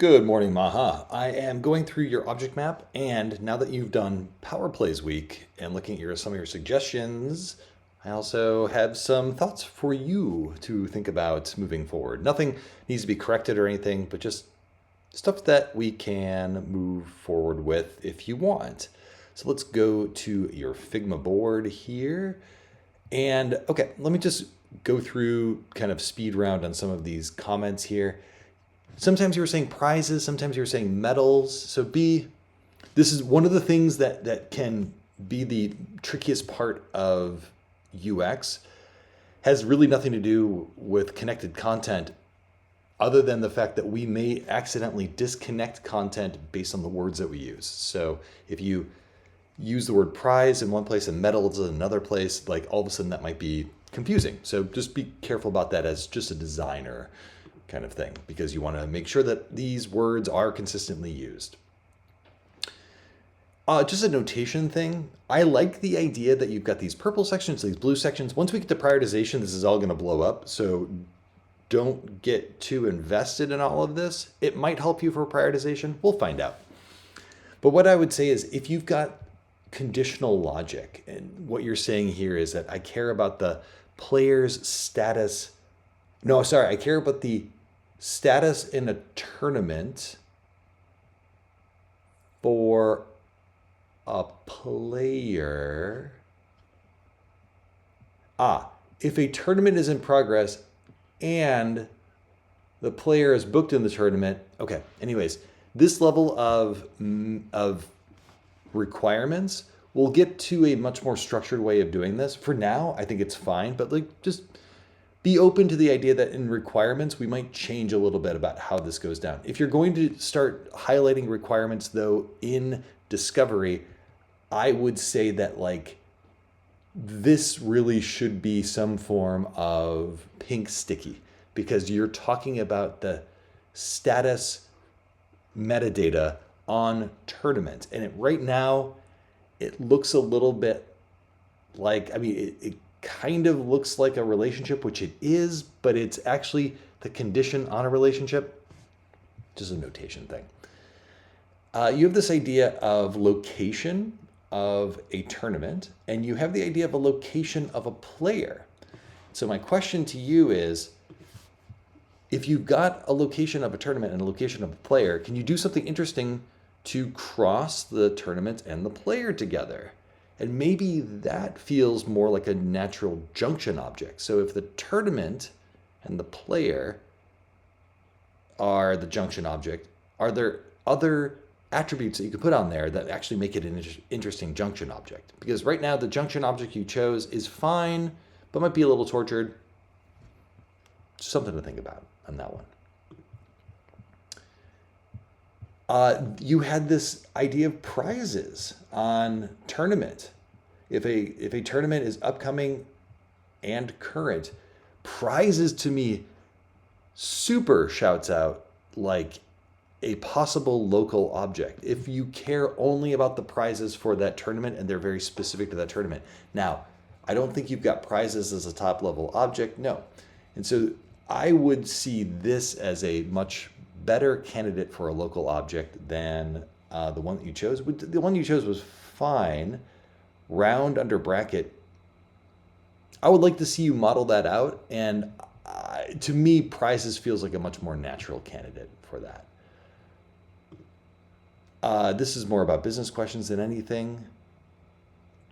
Good morning, Maha. I am going through your object map, and now that you've done Power Plays Week and looking at some of your suggestions, I also have some thoughts for you to think about moving forward. Nothing needs to be corrected or anything, but just stuff that we can move forward with if you want. So let's go to your Figma board here. And okay, let me just go through kind of speed round on some of these comments here. Sometimes you were saying prizes, sometimes you were saying medals. So this is one of the things that can be the trickiest part of UX, has really nothing to do with connected content other than the fact that we may accidentally disconnect content based on the words that we use. So if you use the word prize in one place and medals in another place, like all of a sudden that might be confusing. So just be careful about that as just a designer kind of thing, because you want to make sure that these words are consistently used. Just a notation thing. I like the idea that you've got these purple sections, these blue sections. Once we get to prioritization, this is all going to blow up. So don't get too invested in all of this. It might help you for prioritization. We'll find out. But what I would say is if you've got conditional logic, and what you're saying here is that I care about the player's status. No, sorry, I care about the status in a tournament for a player. If a tournament is in progress and the player is booked in the tournament. Okay, anyways, this level of requirements, we'll get to a much more structured way of doing this. For now, I think it's fine, but just be open to the idea that in requirements, we might change a little bit about how this goes down. If you're going to start highlighting requirements, though, in discovery, I would say that this really should be some form of pink sticky, because you're talking about the status metadata on tournament. And right now, it looks a little bit like, it kind of looks like a relationship, which it is, but it's actually the condition on a relationship. Just a notation thing. You have this idea of location of a tournament, and you have the idea of a location of a player. So my question to you is, if you've got a location of a tournament and a location of a player, can you do something interesting to cross the tournament and the player together? And maybe that feels more like a natural junction object. So if the tournament and the player are the junction object, are there other attributes that you could put on there that actually make it an interesting junction object? Because right now the junction object you chose is fine, but might be a little tortured. Something to think about on that one. You had this idea of prizes on tournament. If a tournament is upcoming and current, prizes to me super shouts out like a possible local object. If you care only about the prizes for that tournament and they're very specific to that tournament. Now, I don't think you've got prizes as a top level object, no. And so I would see this as a much better candidate for a local object than the one that you chose. The one you chose was fine. Round under bracket. I would like to see you model that out. And to me, prizes feels like a much more natural candidate for that. This is more about business questions than anything.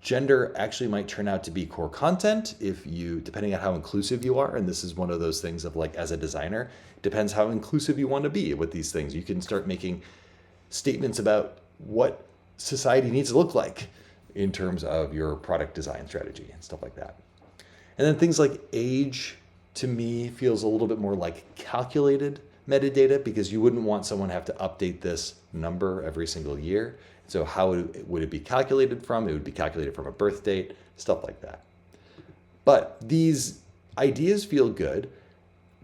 Gender actually might turn out to be core content depending on how inclusive you are. And this is one of those things of as a designer, depends how inclusive you want to be with these things. You can start making statements about what society needs to look like in terms of your product design strategy and stuff like that. And then things like age, to me, feels a little bit more like calculated metadata, because you wouldn't want someone to have to update this number every single year. So how would it be calculated from? It would be calculated from a birth date, stuff like that. But these ideas feel good.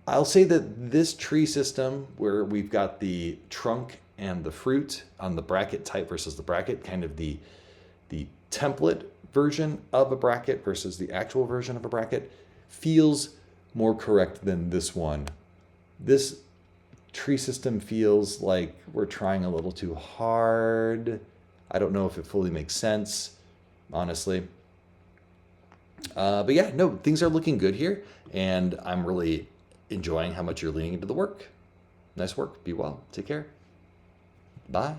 I'll say that this tree system, where we've got the trunk and the fruit on the bracket type versus the bracket, kind of the template version of a bracket versus the actual version of a bracket, feels more correct than this one. This tree system feels like we're trying a little too hard. I don't know if it fully makes sense, honestly. But yeah, no, things are looking good here, and I'm really enjoying how much you're leaning into the work. Nice work. Be well. Take care. Bye.